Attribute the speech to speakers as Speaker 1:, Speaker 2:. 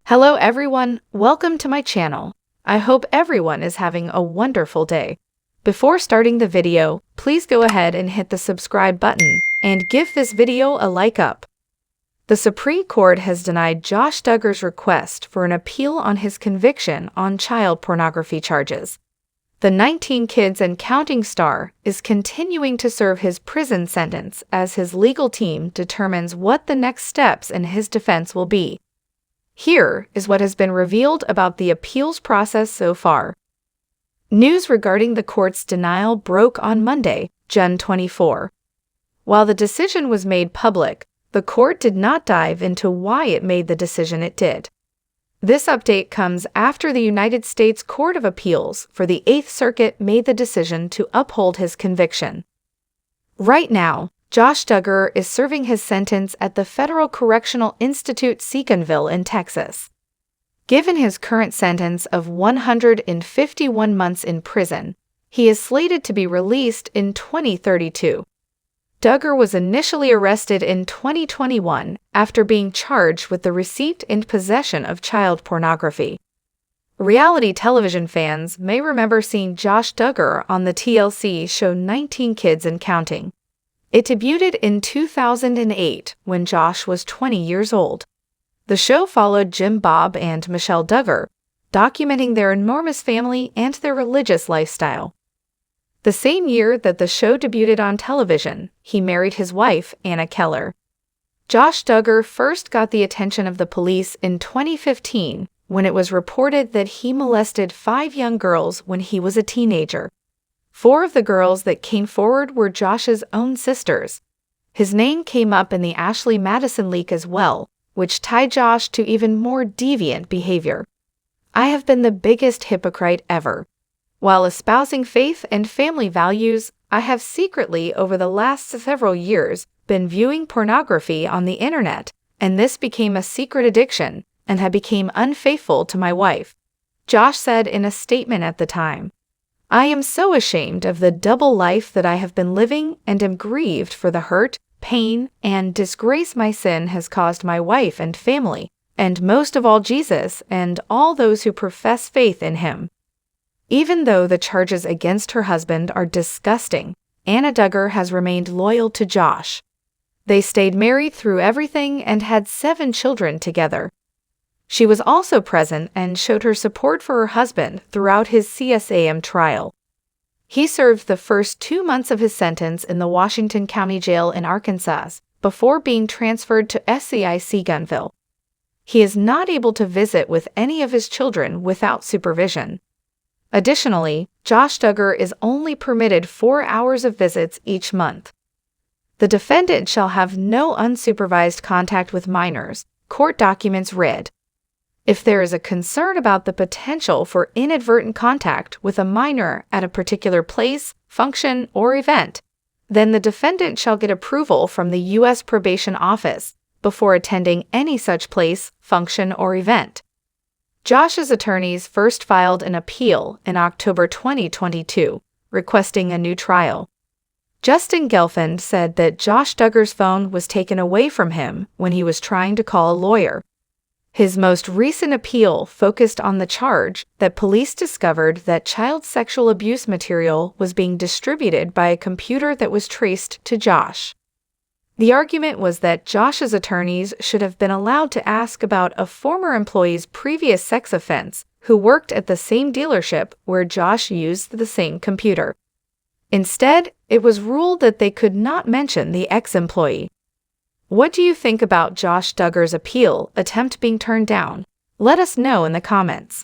Speaker 1: Hello everyone, welcome to my channel. I hope everyone is having a wonderful day. Before starting the video, please go ahead and hit the subscribe button and give this video a like up. The Supreme Court has denied Josh Duggar's request for an appeal on his conviction on child pornography charges. The 19 kids and counting star is continuing to serve his prison sentence as his legal team determines what the next steps in his defense will be. Here is what has been revealed about the appeals process so far. News regarding the court's denial broke on Monday, June 24. While the decision was made public, the court did not dive into why it made the decision it did. This update comes after the United States Court of Appeals for the 8th Circuit made the decision to uphold his conviction. Right now, Josh Duggar is serving his sentence at the Federal Correctional Institution Seagoville in Texas. Given his current sentence of 151 months in prison, he is slated to be released in 2032. Duggar was initially arrested in 2021 after being charged with the receipt and possession of child pornography. Reality television fans may remember seeing Josh Duggar on the TLC show 19 Kids and Counting. It debuted in 2008 when Josh was 20 years old. The show followed Jim Bob and Michelle Duggar, documenting their enormous family and their religious lifestyle. The same year that the show debuted on television, he married his wife, Anna Keller. Josh Duggar first got the attention of the police in 2015 when it was reported that he molested 5 young girls when he was a teenager. 4 of the girls that came forward were Josh's own sisters. His name came up in the Ashley Madyson leak as well, which tied Josh to even more deviant behavior. I have been the biggest hypocrite ever. While espousing faith and family values, I have secretly over the last several years been viewing pornography on the internet, and this became a secret addiction, and I became unfaithful to my wife, Josh said in a statement at the time. I am so ashamed of the double life that I have been living and am grieved for the hurt, pain, and disgrace my sin has caused my wife and family, and most of all Jesus and all those who profess faith in him. Even though the charges against her husband are disgusting, Anna Duggar has remained loyal to Josh. They stayed married through everything and had 7 children together. She was also present and showed her support for her husband throughout his CSAM trial. He served the first 2 months of his sentence in the Washington County Jail in Arkansas before being transferred to Seagoville. He is not able to visit with any of his children without supervision. Additionally, Josh Duggar is only permitted 4 hours of visits each month. The defendant shall have no unsupervised contact with minors, court documents read. If there is a concern about the potential for inadvertent contact with a minor at a particular place, function, or event, then the defendant shall get approval from the U.S. Probation Office before attending any such place, function, or event. Josh's attorneys first filed an appeal in October 2022, requesting a new trial. Justin Gelfand said that Josh Duggar's phone was taken away from him when he was trying to call a lawyer. His most recent appeal focused on the charge that police discovered that child sexual abuse material was being distributed by a computer that was traced to Josh. The argument was that Josh's attorneys should have been allowed to ask about a former employee's previous sex offense who worked at the same dealership where Josh used the same computer. Instead, it was ruled that they could not mention the ex-employee. What do you think about Josh Duggar's appeal attempt being turned down? Let us know in the comments.